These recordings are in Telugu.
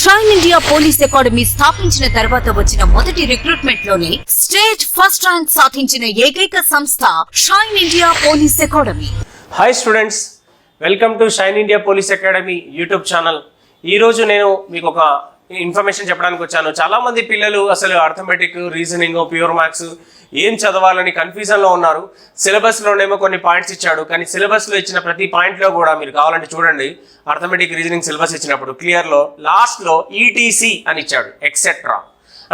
షైన్ ఇండియా పోలీస్ అకాడమీ స్థాపించిన తర్వాత వచ్చిన మొదటి రిక్రూట్మెంట్ లోనే స్టేట్ ఫస్ట్ ర్యాంక్ సాధించిన ఏకైక సంస్థ shine India police academy. Hi students, welcome to shine India police academy YouTube channel. ఈరోజు నేను మీకు ఒక ఇన్ఫర్మేషన్ చెప్పడానికి వచ్చాను. చాలా మంది పిల్లలు అసలు అర్థమెటిక్, రీజనింగ్, ప్యూర్ మ్యాథ్స్ ఏం చదవాలని కన్ఫ్యూజన్లో ఉన్నారు. సిలబస్లోనేమో కొన్ని పాయింట్స్ ఇచ్చాడు, కానీ సిలబస్లో ఇచ్చిన ప్రతి పాయింట్లో కూడా మీరు కావాలంటే చూడండి, అర్థమెటిక్, రీజనింగ్ సిలబస్ ఇచ్చినప్పుడు క్లియర్లో లాస్ట్లో ఈటీసీ అని ఇచ్చాడు, ఎక్సెట్రా.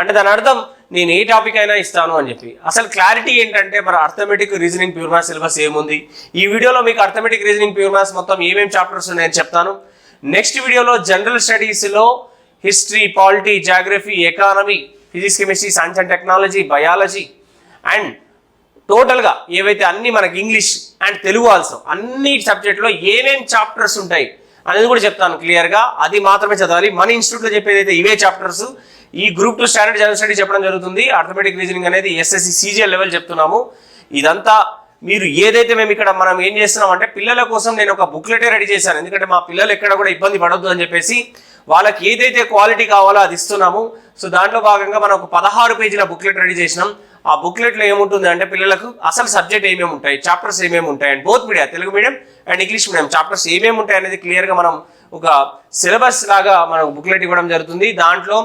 అంటే దాని అర్థం నేను ఏ టాపిక్ అయినా ఇస్తాను అని చెప్పి. అసలు క్లారిటీ ఏంటంటే మరి arithmetic, reasoning, pure maths syllabus ఏముంది, ఈ వీడియోలో మీకు అర్థమెటిక్, రీజనింగ్, ప్యూర్ మ్యాథ్స్ మొత్తం ఏమేమి చాప్టర్స్ ఉన్నాయని చెప్తాను. నెక్స్ట్ వీడియోలో జనరల్ స్టడీస్లో history, polity, geography, economy, physics, chemistry, science and technology, biology and టోటల్గా ఏవైతే అన్ని మనకి ఇంగ్లీష్ అండ్ తెలుగు ఆల్సో అన్ని సబ్జెక్ట్లో ఏమేమి చాప్టర్స్ ఉంటాయి అనేది కూడా చెప్తాను క్లియర్గా. అది మాత్రమే చదవాలి. మన ఇన్స్టిట్యూట్లో చెప్పేది అయితే ఇవే చాప్టర్స్. ఈ గ్రూప్ 2 స్టాండర్డ్ జనరల్ స్టడీ చెప్పడం జరుగుతుంది. అర్థమెటిక్, రీజనింగ్ అనేది ఎస్ఎస్సి సిజిఎల్ లెవెల్ చెప్తున్నాము. ఇదంతా మీరు ఏదైతే మేము ఇక్కడ మనం ఏం చేస్తున్నాం అంటే పిల్లల కోసం నేను ఒక బుక్లెటే రెడీ చేశాను. ఎందుకంటే మా పిల్లలు ఎక్కడ కూడా ఇబ్బంది పడొద్దు అని చెప్పేసి వాళ్ళకి ఏదైతే క్వాలిటీ కావాలో అది ఇస్తున్నాము. సో దాంట్లో భాగంగా మనం ఒక 16 పేజీల బుక్లెట్ రెడీ చేసినాం. ఆ బుక్లెట్లో ఏముంటుంది అంటే పిల్లలకు అసలు సబ్జెక్ట్ ఏమేమి ఉంటాయి, చాప్టర్స్ ఏమేమి ఉంటాయి and both media, Telugu medium and English medium chapters ఏమేమి ఉంటాయి అనేది క్లియర్గా మనం ఒక సిలబస్ లాగా మనం బుక్లెట్ ఇవ్వడం జరుగుతుంది. దాంట్లో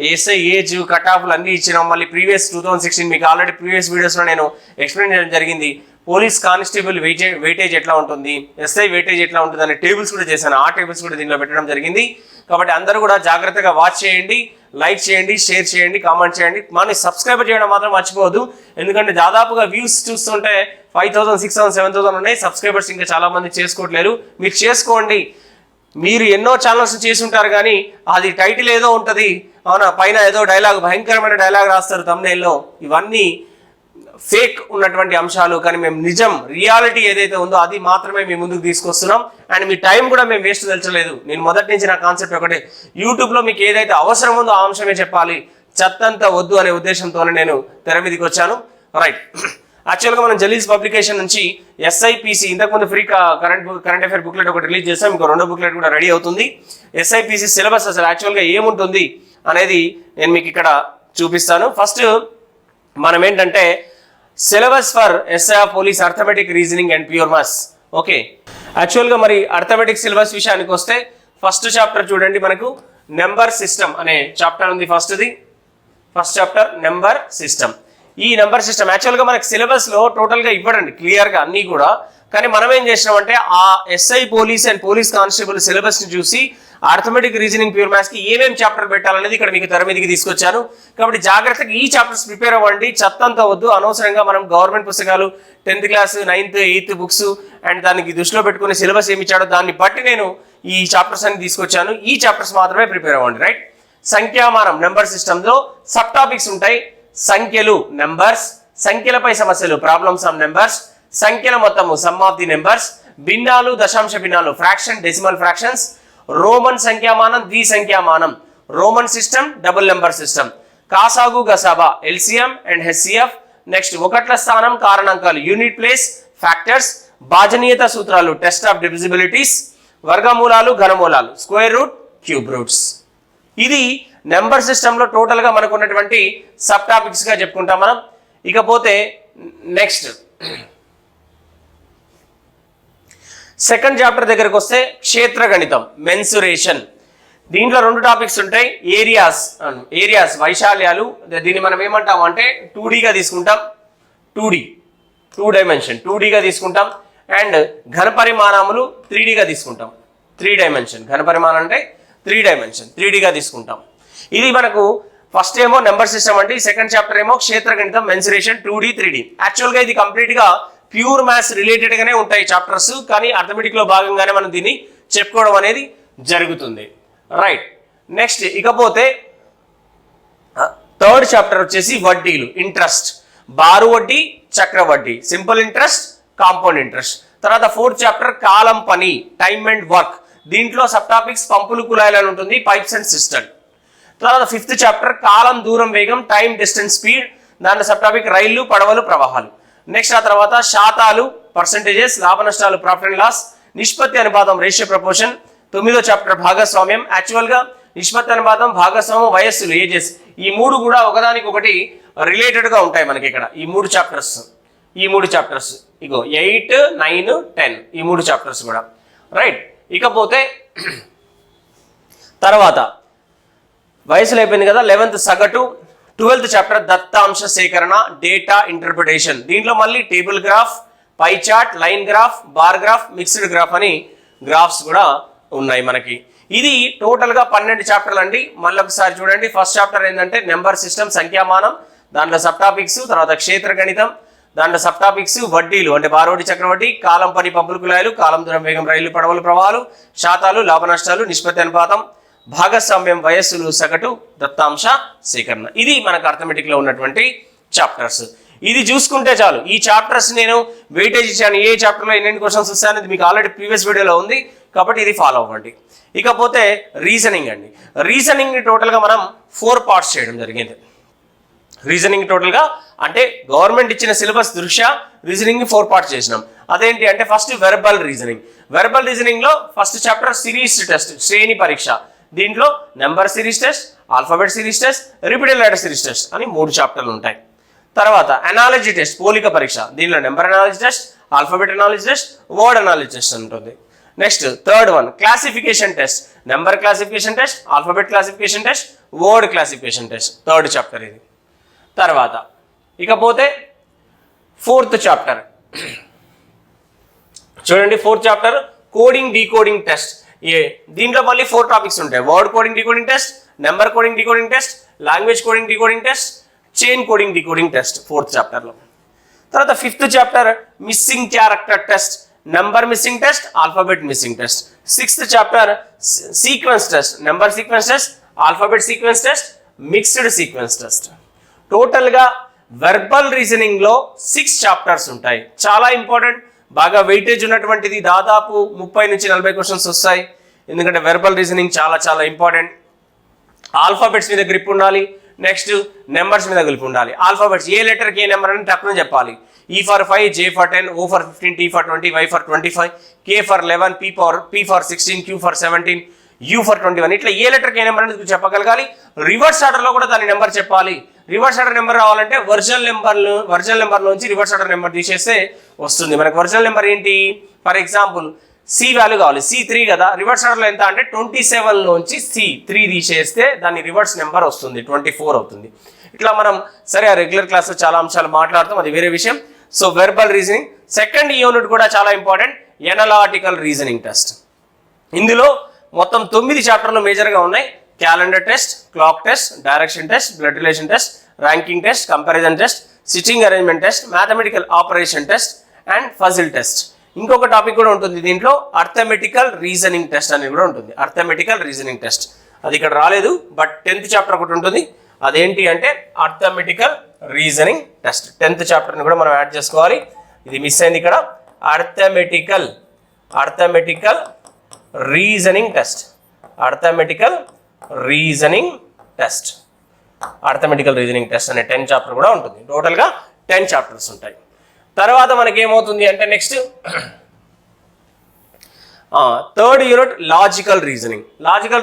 ఎస్ఐ ఏజ్, కట్ ఆఫ్లు అన్నీ ఇచ్చినాం. మళ్ళీ ప్రీవియస్ 2016 మీకు ఆల్రెడీ ప్రీవియస్ వీడియోస్లో నేను ఎక్స్ప్లెయిన్ చేయడం జరిగింది. పోలీస్ కానిస్టేబుల్ వెయిటేజ్ ఎట్లా ఉంటుంది, ఎస్ఐ వెయిటేజ్ ఎట్లా ఉంటుంది అనే టేబుల్స్ కూడా చేశాను. ఆ టేబుల్స్ కూడా దీనిలో పెట్టడం జరిగింది. కాబట్టి అందరూ కూడా జాగ్రత్తగా వాచ్ చేయండి, లైక్ చేయండి, షేర్ చేయండి, కామెంట్ చేయండి. మన సబ్స్క్రైబ్ చేయడం మాత్రం మర్చిపోవద్దు. ఎందుకంటే దాదాపుగా వ్యూస్ చూస్తుంటే 5000, 6000, 7000 ఉన్నాయి. సబ్స్క్రైబర్స్ ఇంకా చాలా మంది చేసుకోవట్లేరు. మీరు చేసుకోండి. మీరు ఎన్నో ఛానల్స్ చేసి ఉంటారు, కానీ అది టైటిల్ ఏదో ఉంటుంది, అవునా, పైన ఏదో డైలాగ్, భయంకరమైన డైలాగ్ రాస్తారు తమ్నెయిల్లో. ఇవన్నీ ఫేక్ ఉన్నటువంటి అంశాలు. కానీ మేము నిజం, రియాలిటీ ఏదైతే ఉందో అది మాత్రమే మీ ముందుకు తీసుకొస్తున్నాం. అండ్ మీ టైం కూడా మేము వేస్ట్ తెలచలేదు. నేను మొదటి నుంచి నా కాన్సెప్ట్ ఒకటే, యూట్యూబ్లో మీకు ఏదైతే అవసరం ఉందో ఆ అంశమే చెప్పాలి, చెత్తంతా వద్దు అనే ఉద్దేశంతోనే నేను తెర మీదకి వచ్చాను. రైట్, యాక్చువల్గా మనం జలీస్ పబ్లికేషన్ నుంచి ఎస్ఐపిసి ఇంతకుముందు ఫ్రీ కరెంట్ అఫైర్ బుక్లెట్ ఒకటి రిలీజ్ చేస్తాం. ఇంకో 2 బుక్లెట్ కూడా రెడీ అవుతుంది. ఎస్ఐపిసి సిలబస్ అసలు యాక్చువల్గా ఏముంటుంది అనేది నేను మీకు ఇక్కడ చూపిస్తాను. ఫస్ట్ మనం ఏంటంటే syllabus for SI police arithmetic, reasoning and pure maths. Okay, యాక్చువల్గా మరి అర్థమెటిక్ సిలబస్ విషయానికి వస్తే ఫస్ట్ చాప్టర్ చూడండి, మనకు నెంబర్ సిస్టమ్ అనే చాప్టర్ ఉంది. First chapter number system. ఈ నెంబర్ సిస్టమ్ యాక్చువల్గా మనకి సిలబస్లో టోటల్గా ఇవ్వడండి క్లియర్గా అన్నీ కూడా. కానీ మనం ఏం చేసినామంటే ఆ SI police and police constable సిలబస్ని చూసి అర్థమెటిక్, రీజనింగ్, ప్యూర్ మ్యాథ్స్కి ఏమేమి చాప్టర్ పెట్టాలనేది ఇక్కడ మీకు తెర మీదకి తీసుకొచ్చాను. కాబట్టి జాగ్రత్తగా ఈ చాప్టర్స్ ప్రిపేర్ అవ్వండి, చెత్తంతా వద్దు. అనవసరంగా మనం గవర్నమెంట్ పుస్తకాలు 10th class, 9th, 8th books and దానికి దృష్టిలో పెట్టుకునే సిలబస్ ఏమి ఇచ్చాడో దాన్ని బట్టి నేను ఈ చాప్టర్స్ అన్ని తీసుకొచ్చాను. ఈ చాప్టర్స్ మాత్రమే ప్రిపేర్ అవ్వండి. రైట్, సంఖ్యామానం నెంబర్ సిస్టంలో సబ్ టాపిక్స్ ఉంటాయి. సంఖ్యలు, నెంబర్స్, సంఖ్యలపై సమస్యలు, ప్రాబ్లమ్స్ ఆఫ్ నెంబర్స్, సంఖ్యల మొత్తము, సమ్ ఆఫ్ ది నెంబర్స్, భిన్నాలు, దశాంశ భిన్నాలు, ఫ్రాక్షన్, డెసిమల్ ఫ్రాక్షన్స్, రోమన్ సంఖ్యామానం, ద్వి సంఖ్యామానం, Roman system, double number system, కాసాగు, గసాబా, ఎల్సిఎం అండ్ హెచ్సిఎఫ్. నెక్స్ట్ ఒకట్ల స్థానం, కారణాంకాలు, యూనిట్ ప్లేస్, ఫ్యాక్టర్స్, భాజనీయత సూత్రాలు, టెస్ట్ ఆఫ్ డివిజిబిలిటీస్, వర్గమూలాలు, ఘనమూలాలు, స్క్వేర్ రూట్, క్యూబ్ రూట్స్. ఇది నెంబర్ సిస్టంలో టోటల్గా మనకు ఉన్నటువంటి సబ్ టాపిక్స్గా చెప్పుకుంటాం మనం. ఇకపోతే నెక్స్ట్ సెకండ్ చాప్టర్ దగ్గరకు వస్తే క్షేత్ర గణితం, మెన్సురేషన్. దీంట్లో 2 టాపిక్స్ ఉంటాయి. ఏరియాస్ వైశాల్యాలు, దీన్ని మనం ఏమంటాం అంటే 2Dగా తీసుకుంటాం. 2 డైమెన్షన్ 2Dగా తీసుకుంటాం. అండ్ ఘనపరిమాణములు 3Dగా తీసుకుంటాం. 3 డైమెన్షన్ ఘనపరిమాణం అంటే 3 డైమెన్షన్ 3Dగా తీసుకుంటాం. ఇది మనకు ఫస్ట్ ఏమో నెంబర్ సిస్టమ్ అంటే, సెకండ్ చాప్టర్ ఏమో క్షేత్ర గణితం, మెన్సురేషన్, 2D, 3D. యాక్చువల్గా ఇది కంప్లీట్గా ప్యూర్ మ్యాథ్స్ రిలేటెడ్గానే ఉంటాయి చాప్టర్స్, కానీ అర్థమెటిక్లో భాగంగానే మనం దీన్ని చెప్పుకోవడం అనేది జరుగుతుంది. రైట్, నెక్స్ట్ ఇకపోతే థర్డ్ చాప్టర్ వచ్చేసి వడ్డీలు, ఇంట్రెస్ట్, బారు వడ్డీ, చక్రవడ్డీ, సింపుల్ ఇంట్రెస్ట్, కాంపౌండ్ ఇంట్రెస్ట్. తర్వాత 4th చాప్టర్ కాలం పని, టైమ్ అండ్ వర్క్. దీంట్లో సబ్ టాపిక్స్ పంపులు, కుళాయిలు అని ఉంటుంది, పైప్స్ అండ్ సిస్టమ్. తర్వాత 5th చాప్టర్ కాలం, దూరం, వేగం, టైం, డిస్టెన్స్, స్పీడ్. దాంట్లో సబ్ టాపిక్ రైళ్లు, పడవలు, ప్రవాహాలు. నెక్స్ట్ ఆ తర్వాత శాతాలు, పర్సెంటేజెస్, లాభ నష్టాలు, ప్రాఫిట్ అండ్ లాస్, నిష్పత్తి అనుపాతం, రేషియో ప్రపోర్షన్. 9వ చాప్టర్ భాగస్వామ్యం. యాక్చువల్గా నిష్పత్తి అనుపాతం, భాగస్వామ్యం, వయస్సులు, ఏజెస్, ఈ మూడు కూడా ఒకదానికొకటి రిలేటెడ్గా ఉంటాయి మనకి ఇక్కడ ఈ మూడు చాప్టర్స్ ఇగో 8, 9, 10 ఈ మూడు చాప్టర్స్ కూడా రైట్. ఇకపోతే తర్వాత వయసులో అయిపోయింది కదా. 11th సగటు, 12th చాప్టర్ దత్తాంశ సేకరణ, డేటా ఇంటర్ప్రిటేషన్. దీంట్లో మళ్ళీ table graph, pie chart, line graph, bar graph, mixed graph అని గ్రాఫ్స్ కూడా ఉన్నాయి మనకి. ఇది టోటల్గా 12 చాప్టర్లు అండి. మళ్ళీ ఒకసారి చూడండి. ఫస్ట్ చాప్టర్ ఏంటంటే నెంబర్ సిస్టమ్, సంఖ్యామానం, దాంట్లో సబ్ టాపిక్స్, తర్వాత క్షేత్ర గణితం, దాంట్లో సబ్ టాపిక్స్ వడ్డీలు అంటే బారోడి చక్రవడ్డీ, కాలం పని పంపులు కులాయిలు, కాలం దూరం వేగం రైలు పడవలు ప్రవాహాలు, శాతాలు, లాభ నష్టాలు, నిష్పత్తి అనుపాతం, భాగస్వామ్యం, వయస్సులు, సగటు, దత్తాంశ సేకరణ. ఇది మనకు అర్థమెటిక్లో ఉన్నటువంటి చాప్టర్స్. ఇది చూసుకుంటే చాలు. ఈ చాప్టర్స్ నేను వెయిటేజ్ ఇచ్చాను. ఏ చాప్టర్లో ఎన్ని క్వశ్చన్స్ వస్తాయనేది మీకు ఆల్రెడీ ప్రీవియస్ వీడియోలో ఉంది కాబట్టి ఇది ఫాలో అవ్వండి. ఇకపోతే రీజనింగ్ అండి. రీజనింగ్ని టోటల్గా మనం 4 పార్ట్స్ చేయడం జరిగింది. రీజనింగ్ టోటల్గా అంటే గవర్నమెంట్ ఇచ్చిన సిలబస్ దృష్ట్యా రీజనింగ్ 4 పార్ట్స్ చేసినాం. అదేంటి అంటే ఫస్ట్ వెర్బల్ రీజనింగ్. వెర్బల్ రీజనింగ్లో ఫస్ట్ చాప్టర్ సిరీస్ టెస్ట్, శ్రేణి పరీక్ష. దీంట్లో number series test, alphabet series test, repeated letter series test అని 3 చాప్టర్లు ఉంటాయి. తర్వాత అనాలజీ టెస్ట్, పోలిక పరీక్ష. దీనిలో number analogy test, alphabet analogy test, word analogy test ఉంటుంది. Next third one classification test, number classification test, alphabet classification test, word classification test. Third chapter ఇది. తర్వాత ఇకపోతే 4th చాప్టర్ చూడండి. 4th chapter coding decoding test. దీంట్లో మళ్ళీ 4 టాపిక్స్ ఉంటాయి. Word coding decoding test, number coding decoding test, language coding decoding test, chain coding decoding test 4th చాప్టర్లో. తర్వాత 5th chapter missing character test, number missing test, alphabet missing test. 6th chapter sequence test, number sequence test, alphabet sequence test, mixed sequence test. టోటల్గా వెర్బల్ రీజనింగ్లో 6 చాప్టర్స్ ఉంటాయి. చాలా ఇంపార్టెంట్, బాగా వెయిటేజ్ ఉన్నటువంటిది. దాదాపు 30 నుంచి 40 క్వశ్చన్స్ వస్తాయి. ఎందుకంటే వెర్బల్ రీజనింగ్ చాలా చాలా ఇంపార్టెంట్. ఆల్ఫాబెట్స్ మీద గ్రిప్ ఉండాలి. నెక్స్ట్ నెంబర్స్ మీద గ్రిప్ ఉండాలి. ఆల్ఫాబెట్స్ ఏ లెటర్కి ఏ నెంబర్ అని టక్కున చెప్పాలి. E for 5, J for 10, O for 15, T for 20, Y for 25, K for 11, P for 16, Q for 17, U for 21. ఇట్లా ఏ లెటర్కి ఏ నెంబర్ అనేది చెప్పగలగాలి. రివర్స్ ఆర్డర్లో కూడా దాని నెంబర్ చెప్పాలి. రివర్స్ ఆర్డర్ నెంబర్ రావాలంటే ఒరిజినల్ నెంబర్ నుంచి రివర్స్ ఆర్డర్ నెంబర్ తీసేస్తే వస్తుంది. మనకు ఒరిజినల్ నెంబర్ ఏంటి? ఫర్ ఎగ్జాంపుల్ C వాల్యూ కావాలి, C3 కదా. రివర్స్ ఆర్డర్లో ఎంత అంటే 27 నుంచి C3 తీసేస్తే దాని రివర్స్ నెంబర్ వస్తుంది, 24 అవుతుంది. ఇట్లా మనం సరే ఆ రెగ్యులర్ క్లాస్లో చాలా అంశాలు మాట్లాడతాం, అది వేరే విషయం. So verbal reasoning. Second unit కూడా చాలా ఇంపార్టెంట్, ఎనలాటికల్ రీజనింగ్ టెస్ట్. ఇందులో మొత్తం 9 చాప్టర్లు మేజర్గా ఉన్నాయి. Calendar test, clock test, direction test, blood relation test, ranking test, comparison test, sitting arrangement test, mathematical operation test and puzzle test. ఇంకొక టాపిక్ కూడా ఉంటుంది దీంట్లో, అర్థమెటికల్ రీజనింగ్ టెస్ట్ అనేది కూడా ఉంటుంది. అర్థమెటికల్ రీజనింగ్ టెస్ట్ అది ఇక్కడ రాలేదు, బట్ 10th చాప్టర్ ఒకటి ఉంటుంది. అదేంటి అంటే అర్థమెటికల్ రీజనింగ్ టెస్ట్. 10th చాప్టర్ని కూడా మనం యాడ్ చేసుకోవాలి. ఇది మిస్ అయింది ఇక్కడ. Arithmetical reasoning test, arithmetical reasoning test అనే 10 చాప్టర్ కూడా ఉంటుంది. టోటల్గా 10 చాప్టర్స్ ఉంటాయి. తర్వాత మనకి ఏమవుతుంది అంటే నెక్స్ట్ థర్డ్ యూనిట్ లాజికల్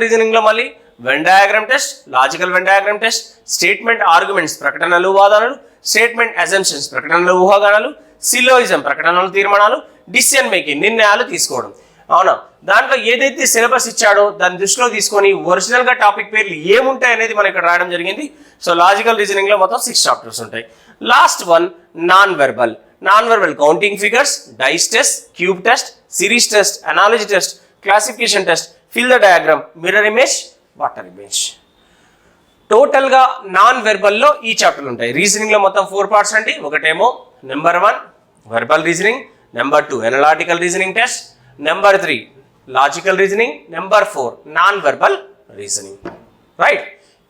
రీజనింగ్లో మళ్ళీ Venn diagram test, logical Venn diagram test, statement arguments ప్రకటనలు వాదనలు, స్టేట్మెంట్ అజంప్షన్స్ ప్రకటనలు ఊహాగానాలు, సిలోయిజం ప్రకటనలు తీర్మానాలు, డిసిజన్ మేకింగ్ నిర్ణయాలు తీసుకోవడం. అవునా, దాంట్లో ఏదైతే సిలబస్ ఇచ్చాడో దాన్ని దృష్టిలో తీసుకొని ఒరిజినల్గా టాపిక్ పేర్లు ఏముంటాయి అనేది మనం ఇక్కడ రాయడం జరిగింది. సో లాజికల్ రీజనింగ్లో మొత్తం 6 చాప్టర్స్ ఉంటాయి. Last one non verbal counting figures, dice test, cube test, series test, analogy test, classification test, fill the diagram, mirror image, water image. టోటల్గా నాన్ వెర్బల్లో ఈ చాప్టర్లు ఉంటాయి. రీజనింగ్లో మొత్తం 4 పార్ట్స్ అండి. ఒకటేమో number 1 verbal reasoning, number 2 analytical reasoning test, number 3 logical reasoning, number 4 non verbal reasoning. Right.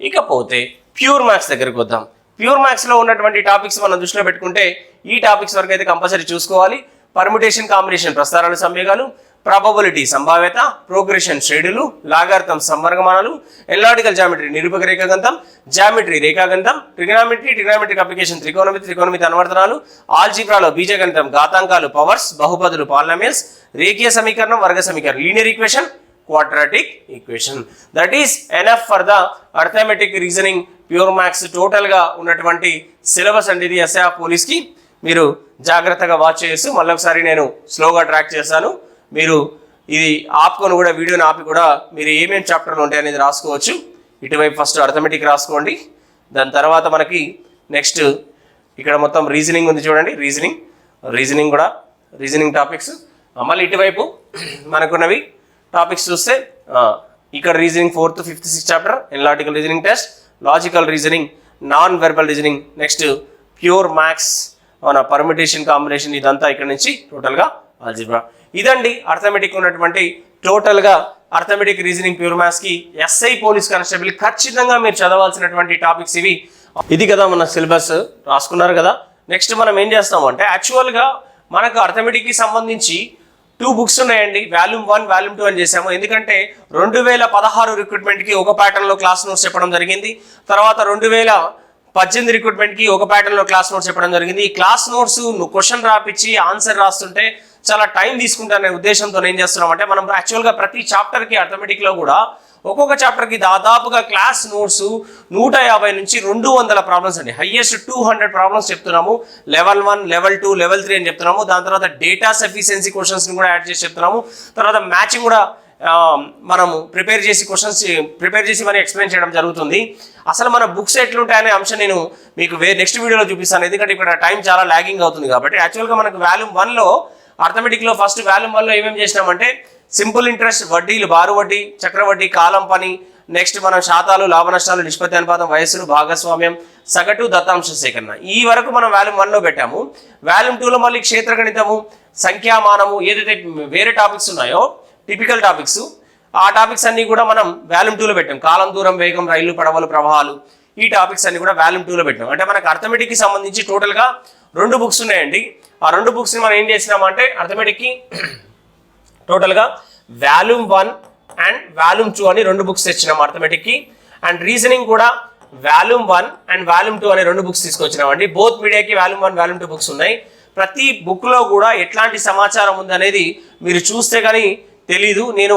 ఇకపోతే ప్యూర్ మ్యాథ్స్ దగ్గరికి వద్దాం. ప్యూర్ మ్యాథ్స్లో ఉన్నటువంటి టాపిక్స్ మనం దృష్టిలో పెట్టుకుంటే ఈ టాపిక్స్ వరకు అయితే కంపల్సరీ చూసుకోవాలి. పర్ముటేషన్ కాంబినేషన్ ప్రస్తారాలు సంవేగాలు, ప్రాబబిలిటీ సంభావ్యత, ప్రోగ్రెషన్ శ్రేణులు, లాగార్థం సంవర్గమానాలు, ఎనలాటికల్ జామెట్రీ నిరూపక రేఖాగంతం, జామెట్రీ రేఖాగంతం, ట్రిగ్నామెట్రిక్ అప్లికేషన్ త్రికోణమితి అనువర్తనాలు, ఆల్జీబ్రాలో బీజగణితం, ఘాతాంకాలు, పవర్స్, బహుపదులు, పాలినామియల్స్, రేఖీయ సమీకరణం, వర్గ సమీకరణం, linear equation, quadratic equation. That is enough for the arithmetic reasoning pure maths total గా ఉన్నటువంటి సిలబస్ అండి ఇది ఎస్ఐ పోలీస్ కి. మీరు జాగ్రత్తగా వాచ్ చేయొచ్చు. మళ్ళీ ఒకసారి నేను స్లోగా ట్రాక్ చేస్తాను. మీరు ఇది ఆపుకొని కూడా వీడియోని ఆపి కూడా మీరు ఏమేమి చాప్టర్లు ఉంటాయి అనేది రాసుకోవచ్చు. ఇటువైపు ఫస్ట్ అర్థమెటిక్ రాసుకోండి. దాని తర్వాత మనకి నెక్స్ట్ ఇక్కడ మొత్తం రీజనింగ్ ఉంది చూడండి. రీజనింగ్ కూడా రీజనింగ్ టాపిక్స్. మళ్ళీ ఇటువైపు మనకున్నవి టాపిక్స్ చూస్తే ఇక్కడ reasoning 4th, 5th, 6th chapter analytical reasoning test, logical reasoning, non verbal reasoning, next pure maths, మన పర్మిటేషన్ కాంబినేషన్, ఇదంతా ఇక్కడ నుంచి టోటల్గా ఆల్జీబ్రా. ఇదండి అర్థమెటిక్ ఉన్నటువంటి టోటల్గా అర్థమెటిక్ రీజనింగ్ ప్యూర్ మ్యాథ్స్ కి ఎస్ఐ పోలీస్ కానిస్టేబుల్ ఖచ్చితంగా మీరు చదవాల్సినటువంటి టాపిక్స్ ఇవి. ఇది కదా మన సిలబస్ రాసుకున్నారు కదా. నెక్స్ట్ మనం ఏం చేస్తామంటే యాక్చువల్గా మనకు అర్థమెటిక్కి సంబంధించి 2 బుక్స్ ఉన్నాయండి. వాల్యూమ్ 1, వాల్యూమ్ 2 అని చేసాము. ఎందుకంటే 2016 రిక్రూట్మెంట్కి ఒక ప్యాటర్న్లో క్లాస్ నోట్స్ చెప్పడం జరిగింది. తర్వాత 2018 రిక్రూట్మెంట్కి ఒక ప్యాటర్న్లో క్లాస్ నోట్స్ చెప్పడం జరిగింది. ఈ క్లాస్ నోట్స్ క్వశ్చన్ రాపిచ్చి ఆన్సర్ రాస్తుంటే చాలా టైం తీసుకుంటారనే ఉద్దేశంతో ఏం చేస్తున్నాం అంటే మనం యాక్చువల్గా ప్రతి చాప్టర్కి అర్థమెటిక్లో కూడా ఒక్కొక్క చాప్టర్కి దాదాపుగా క్లాస్ నోట్స్ 150 నుంచి 200 ప్రాబ్లమ్స్ అండి. హైయెస్ట్ 200 ప్రాబ్లమ్స్ చెప్తున్నాము. లెవెల్ 1, లెవెల్ 2, లెవెల్ 3 అని చెప్తున్నాము. దాని తర్వాత డేటా సఫిషియన్సీ క్వశ్చన్స్ని కూడా యాడ్ చేసి చెప్తున్నాము. తర్వాత మ్యాచింగ్ కూడా మనము ప్రిపేర్ చేసి మరి ఎక్స్ప్లెయిన్ చేయడం జరుగుతుంది. అసలు మన బుక్స్ ఎట్లుంటాయనే అంశం నేను మీకు నెక్స్ట్ వీడియోలో చూపిస్తాను. ఎందుకంటే ఇక్కడ టైం చాలా లాగింగ్ అవుతుంది కాబట్టి. యాక్చువల్గా మనకు వాల్యూమ్ 1లో అర్థమెటిక్లో ఫస్ట్ వాల్యూమ్ 1లో ఏమేమి చేసినామంటే సింపుల్ ఇంట్రెస్ట్, వడ్డీలు, బారు వడ్డీ, చక్రవడ్డీ, కాలం పని, నెక్స్ట్ మనం శాతాలు, లాభ నష్టాలు, నిష్పత్తి అనుపాతం, వయస్సులు, భాగస్వామ్యం, సగటు, దత్తాంశ సేకరణ, ఈ వరకు మనం వాల్యూమ్ 1లో పెట్టాము. వాల్యూమ్ 2లో మళ్ళీ క్షేత్రగణితము, సంఖ్యామానము, ఏదైతే వేరే టాపిక్స్ ఉన్నాయో టిపికల్ టాపిక్స్, ఆ టాపిక్స్ అన్ని కూడా మనం వాల్యూమ్ 2లో పెట్టాం. కాలం, దూరం, వేగం, రైళ్లు, పడవలు, ప్రవాహాలు, ఈ టాపిక్స్ అన్ని కూడా వాల్యూమ్ 2లో పెట్టాం. అంటే మనకు అర్థమెటిక్కి సంబంధించి టోటల్గా 2 బుక్స్ ఉన్నాయండి. ఆ 2 బుక్స్ని మనం ఏం చేసినామంటే అర్థమెటిక్కి టోటల్గా వాల్యూమ్ 1 అండ్ వాల్యూమ్ 2 అని 2 బుక్స్ తెచ్చినాం అర్థమెటిక్కి. అండ్ రీజనింగ్ కూడా వాల్యూమ్ 1 అండ్ వాల్యూమ్ 2 అనే 2 బుక్స్ తీసుకొచ్చినామండి. బోత్ మీడియాకి వాల్యూమ్ 1, వాల్యూమ్ 2 బుక్స్ ఉన్నాయి. ప్రతి బుక్లో కూడా ఎట్లాంటి సమాచారం ఉంది అనేది మీరు చూస్తే కానీ తెలీదు. నేను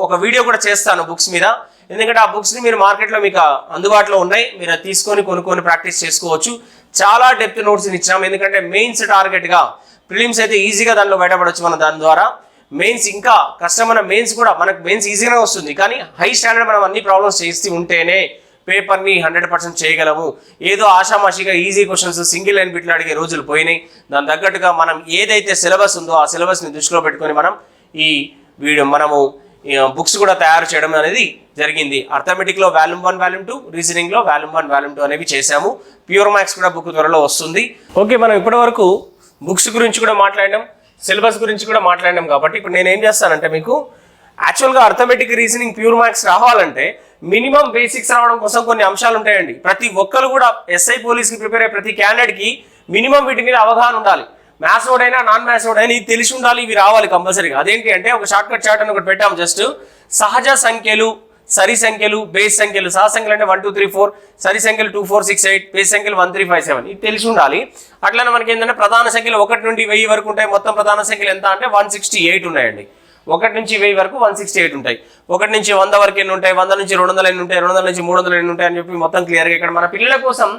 ఒక వీడియో కూడా చేస్తాను బుక్స్ మీద. ఎందుకంటే ఆ బుక్స్ని మీరు మార్కెట్లో మీకు అందుబాటులో ఉన్నాయి. మీరు తీసుకొని కొనుక్కొని ప్రాక్టీస్ చేసుకోవచ్చు. చాలా డెప్త్ నోట్స్ని ఇచ్చాము. ఎందుకంటే మెయిన్స్ టార్గెట్గా, ప్రిలిమ్స్ అయితే ఈజీగా దానిలో బయటపడవచ్చు మనం దాని ద్వారా. మెయిన్స్ ఇంకా కష్టమైన మెయిన్స్ కూడా మనకు మెయిన్స్ ఈజీగానే వస్తుంది. కానీ హై స్టాండర్డ్ మనం అన్ని ప్రాబ్లమ్స్ చేసి ఉంటేనే పేపర్ని 100% చేయగలము. ఏదో ఆషామాషిగా ఈజీ క్వశ్చన్స్ సింగిల్ లైన్ బిట్లు అడిగే రోజులు పోయినాయి. దాని తగ్గట్టుగా మనం ఏదైతే సిలబస్ ఉందో ఆ సిలబస్ని దృష్టిలో పెట్టుకొని మనము బుక్స్ కూడా తయారు చేయడం అనేది జరిగింది. అర్థమెటిక్లో వాల్యూమ్ 1, వాల్యూమ్ 2, రీజనింగ్లో వాల్యూమ్ 1, వాల్యూమ్ 2 అనేవి చేశాము. ప్యూర్ మ్యాథ్స్ కూడా బుక్ త్వరలో వస్తుంది. ఓకే, మనం ఇప్పటివరకు బుక్స్ గురించి కూడా మాట్లాడడం, సిలబస్ గురించి కూడా మాట్లాడినాం కాబట్టి ఇప్పుడు నేను ఏం చేస్తానంటే మీకు యాక్చువల్గా అర్థమెటిక్, రీజనింగ్, ప్యూర్ మ్యాథ్స్ రావాలంటే మినిమం బేసిక్స్ రావడం కోసం కొన్ని అంశాలు ఉంటాయండి. ప్రతి ఒక్కరు కూడా ఎస్ఐ పోలీస్కి ప్రిపేర్ అయ్యే ప్రతి క్యాండిడేట్కి మినిమం వీటి మీద అవగాహన ఉండాలి. మ్యాథ్స్ ఓడైనా నాన్ మ్యాథ్స్ ఓడైనా ఇది తెలిసి ఉండాలి, ఇవి రావాలి కంపల్సరీగా. అదేంటి అంటే ఒక షార్ట్కట్ చార్ట్ అని ఒకటి పెట్టాము. జస్ట్ సహజ సంఖ్యలు, సరి సంఖ్యలు, బేస్ సంఖ్యలు. సహజ సంఖ్యలు అంటే 1 2 3 4, సరి సంఖ్యలు 2 4 6 8, బేస్ సంఖ్యలు 1 3 5 7, ఇది తెలిసి ఉండాలి. అట్లనే మనకి ఏంటంటే ప్రధాన సంఖ్యలు 1 నుండి 1000 వరకు ఉంటాయి. మొత్తం ప్రధాన సంఖ్యలు ఎంత అంటే 168 ఉన్నాయండి. 1 నుంచి 1000 వరకు 168 ఉంటాయి. 1 నుంచి 100 వరకు ఎన్ని ఉంటాయి, 100 నుంచి 200 ఎన్ని ఉంటాయి, 200 నుంచి 300 ఎన్ని ఉంటాయి అని చెప్పి మొత్తం క్లియర్గా ఇక్కడ మన పిల్లల కోసం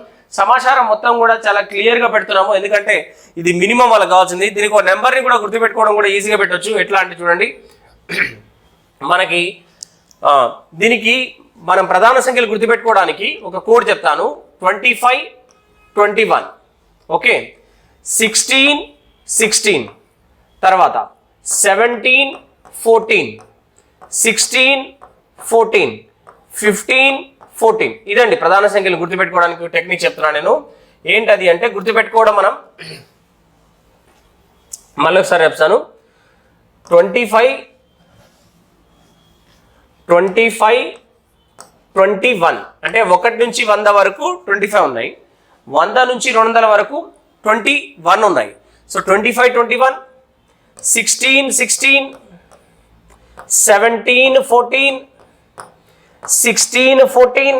సమాచారం మొత్తం కూడా చాలా క్లియర్గా పెడుతున్నాము. ఎందుకంటే ఇది మినిమం వాళ్ళకి కావాల్సింది. దీనికి ఒక నెంబర్ని కూడా గుర్తుపెట్టుకోవడం కూడా ఈజీగా పెట్టవచ్చు. ఎట్లా అంటే చూడండి, మనకి దీనికి మనం ప్రధాన సంఖ్యలు గుర్తుపెట్టుకోవడానికి ఒక కోడ్ చెప్తాను. 25 21, ఓకే, 16 16, తర్వాత 17 14, 16 14, 15 14. ఇదండి ప్రధాన సంఖ్యలు గుర్తుపెట్టుకోవడానికి టెక్నిక్ చెప్తున్నాను నేను. ఏంటది అంటే గుర్తుపెట్టుకోవడం మనం మళ్ళీ ఒకసారి చెప్తాను. 25 21 అంటే 1 నుంచి 100 వరకు 25 ఉన్నాయి. 100 నుంచి 200 వరకు 21 ఉన్నాయి. సో 25 21, 16 16, 17 14, 16 14,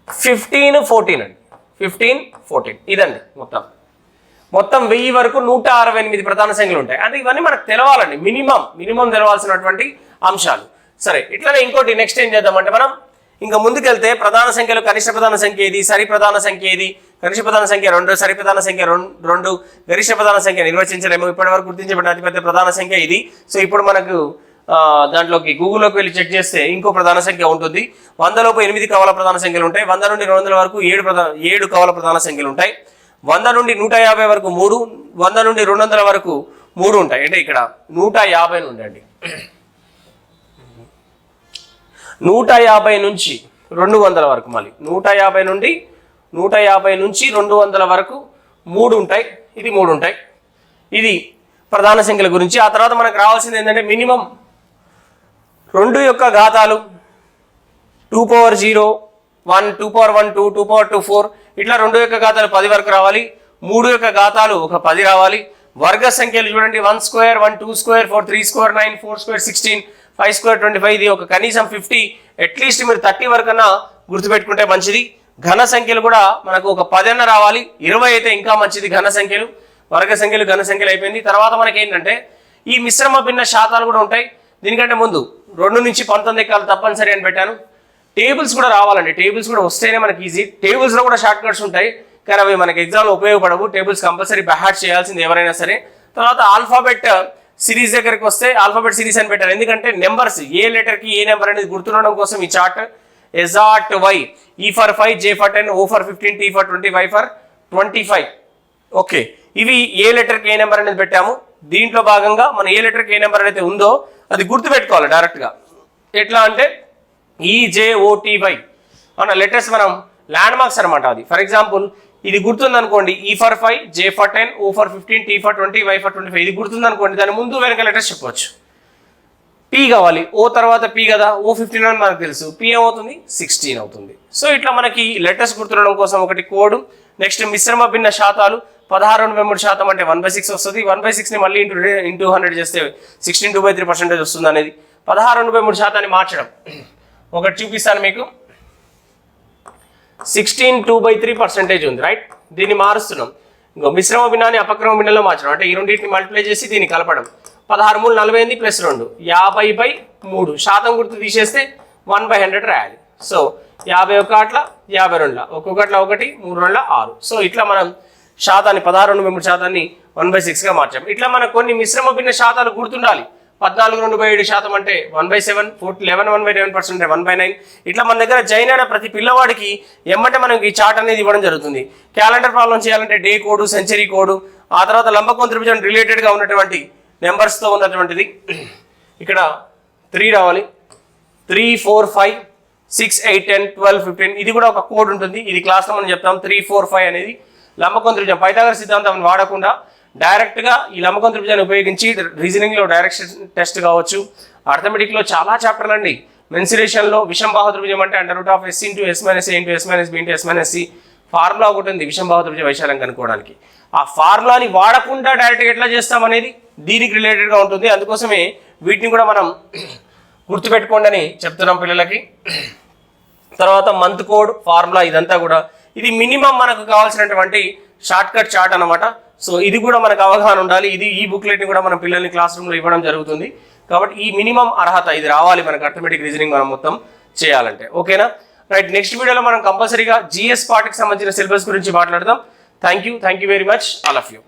15 14 అండి. 15 14 ఇదండి మొత్తం 1000 వరకు 168 ప్రధాన సంఖ్యలు ఉంటాయి. అంటే ఇవన్నీ మనకు తెలవాలండి. మినిమం తెలవాల్సినటువంటి అంశాలు. సరే, ఇట్లానే ఇంకోటి నెక్స్ట్ ఏం చేద్దామంటే మనం ఇంకా ముందుకెళ్తే ప్రధాన సంఖ్యలో కనిష్ట ప్రధాన సంఖ్య ఏది, సరి ప్రధాన సంఖ్య ఏది, కనిష్ట ప్రధాన సంఖ్య 2, సరి ప్రధాన సంఖ్య 2, గరిష్ట ప్రధాన సంఖ్య నిర్వచించలేము. ఇప్పటివరకు గుర్తించబడిన అతిపెద్ద ప్రధాన సంఖ్య ఇది. సో ఇప్పుడు మనకు దాంట్లోకి గూగుల్లోకి వెళ్ళి చెక్ చేస్తే ఇంకో ప్రధాన సంఖ్య ఉంటుంది. 100 లోపు 8 కవల ప్రధాన సంఖ్యలు ఉంటాయి. 100 నుండి 200 వరకు 7 కవల ప్రధాన సంఖ్యలు ఉంటాయి. 100 నుండి 150 వరకు 3, 100 నుండి 200 వరకు 3 ఉంటాయి. అంటే ఇక్కడ 150 నుండి అండి, 150 నుంచి 200 వరకు, మళ్ళీ 150 నుండి 200 వరకు 3 ఉంటాయి. ఇది 3 ఉంటాయి. ఇది ప్రధాన సంఖ్యల గురించి. ఆ తర్వాత మనకు రావాల్సింది ఏంటంటే మినిమం 2 యొక్క ఘాతాలు 2 పవర్ 0, 1, 2 పవర్ 1, 2, 2 పవర్ 2, 4 ఇట్లా 2 యొక్క ఘాతాలు 10 వరకు రావాలి. 3 యొక్క ఘాతాలు ఒక 10 రావాలి. వర్గ సంఖ్యలు చూడండి, 1 square, 1, 2 square, 4, 3 square, 9, 4 square, 16, 5 square, 25. ఇది ఒక కనీసం 50, అట్లీస్ట్ మీరు 30 వరకన్నా గుర్తుపెట్టుకుంటే మంచిది. ఘన సంఖ్యలు కూడా మనకు ఒక 10 అన్న రావాలి. 20 అయితే ఇంకా మంచిది. ఘన సంఖ్యలు, వర్గ సంఖ్యలు, ఘన సంఖ్యలు అయిపోయింది. తర్వాత మనకి ఏంటంటే ఈ మిశ్రమ భిన్న శాతాలు కూడా ఉంటాయి. దీనికంటే ముందు 2 నుంచి 19 ఎక్కాలి తప్పనిసరి అని పెట్టాను. టేబుల్స్ కూడా రావాలండి. టేబుల్స్ కూడా వస్తేనే మనకి ఈజీ. టేబుల్స్లో కూడా షార్ట్ కట్స్ ఉంటాయి, కానీ అవి మనకి ఎగ్జామ్లో ఉపయోగపడవు. టేబుల్స్ కంపల్సరీ బైహార్ట్ చేయాల్సింది ఎవరైనా సరే. తర్వాత ఆల్ఫాబెట్ సిరీస్ దగ్గరికి వస్తే ఆల్ఫాబెట్ సిరీస్ అని పెట్టారు. ఎందుకంటే నెంబర్స్ ఏ లెటర్కి ఏ నెంబర్ అనేది గుర్తుండడం కోసం ఈ చార్ట్. ఎజాట్ వై, E for 5, J for 10, O for 15, T for 20, Y for 25. Okay, ఇవి ఏ లెటర్కి ఏ నెంబర్ అనేది పెట్టాము. దీంట్లో భాగంగా మనం ఏ లెటర్కి ఏ నెంబర్ అయితే ఉందో అది గుర్తుపెట్టుకోవాలి డైరెక్ట్గా. ఎట్లా అంటే ఈజేఓటీవై అన్న లెటర్స్ మనం ల్యాండ్ మార్క్స్ అనమాట. అది ఫర్ ఎగ్జాంపుల్ ఇది గుర్తుందనుకోండి, E for 5, J for 10, O for 15, T for 20, Y for 25. ఇది గుర్తుందనుకోండి, దాని ముందు వెనక లెటర్స్ చెప్పవచ్చు. పీ కావాలి, ఓ తర్వాత పీ కదా, ఓ 15 అని మనకు తెలుసు, పీ ఏమవుతుంది 16 అవుతుంది. సో ఇట్లా మనకి లెటర్స్ గుర్తుండడం కోసం ఒకటి కోడ్. నెక్స్ట్ మిశ్రమ భిన్న శాతాలు 16.3% అంటే 1/6 వస్తుంది. 1/6ని మళ్ళీ ఇంటూ 100 చేస్తే 16 2/3% వస్తుంది అనేది 16.3% మార్చడం. ఒకటి చూపిస్తాను మీకు. 16 2/3% ఉంది, రైట్. దీన్ని మారుస్తున్నాం. ఇంకో మిశ్రమ భిన్నాన్ని అపక్రమ భిన్నంలో మార్చడం అంటే ఈ రెండింటిని మల్టిప్లై చేసి దీన్ని కలపడం. 16 3 48 + 2 50/3. శాతం గుర్తు తీసేస్తే 1/100 రాయాలి. సో 51 అట్లా 52 ఒక్కొక్కట్లా 1 3 2 6. సో ఇట్లా మనం శాతాన్ని 16.3% 1/6గా మార్చాం. ఇట్లా మనకు కొన్ని మిశ్రమ భిన్న శాతాలు గుర్తుండాలి. 14.2/7 అంటే 1/7, 11.1% అంటే 1/9. ఇట్లా మన దగ్గర జాయిన్ అయిన ప్రతి పిల్లవాడికి ఎమ్మటే మనకి ఈ చార్ట్ అనేది ఇవ్వడం జరుగుతుంది. క్యాలెండర్ ప్రాబ్లం చేయాలంటే డే కోడ్, సెంచరీ కోడ్, ఆ తర్వాత లంబకోణ త్రిభుజం రిలేటెడ్గా ఉన్నటువంటి నెంబర్స్తో ఉన్నటువంటిది. ఇక్కడ 3 రావాలి. 3 4 5 6 8 10 12 15. ఇది కూడా ఒక కోడ్ ఉంటుంది. ఇది క్లాస్లో మనం చెప్తాం. 3 4 5 అనేది లంబకోణ త్రిభుజం. పైథాగరస్ సిద్ధాంతం వాడకుండా డైరెక్ట్గా ఈ లంబకోణ త్రిభుజాన్ని ఉపయోగించి రీజనింగ్లో డైరెక్షన్ టెస్ట్ కావచ్చు, అర్థమెటిక్లో చాలా చాప్టర్లు అండి. మెన్సురేషన్లో విషంబాహు త్రిభుజం అంటే √S × S - A × S - B × S - C formula ఒకటి ఉంది విషంబాహు త్రిభుజ వైశాల్యం కనుక్కోవడానికి. ఆ ఫార్ములాని వాడకుండా డైరెక్ట్గా ఎట్లా చేస్తాం అనేది దీనికి రిలేటెడ్గా ఉంటుంది. అందుకోసమే వీటిని కూడా మనం గుర్తుపెట్టుకోండి అని చెప్తున్నాం పిల్లలకి. తర్వాత మంత్ కోడ్, ఫార్ములా, ఇదంతా కూడా ఇది మినిమం మనకు కావాల్సినటువంటి షార్ట్ కట్ చార్ట్ అనమాట. సో ఇది కూడా మనకు అవగాహన ఉండాలి. ఇది ఈ బుక్లెట్ని కూడా మనం పిల్లల్ని క్లాస్ రూమ్లో ఇవ్వడం జరుగుతుంది. కాబట్టి ఈ మినిమం అర్హత ఇది రావాలి మనకు అర్థమెటిక్ రీజనింగ్ మనం మొత్తం చేయాలంటే. ఓకేనా, రైట్. నెక్స్ట్ వీడియోలో మనం కంపల్సరీగా GS పార్ట్కి సంబంధించిన సిలబస్ గురించి మాట్లాడదాం. Thank you very much all of you.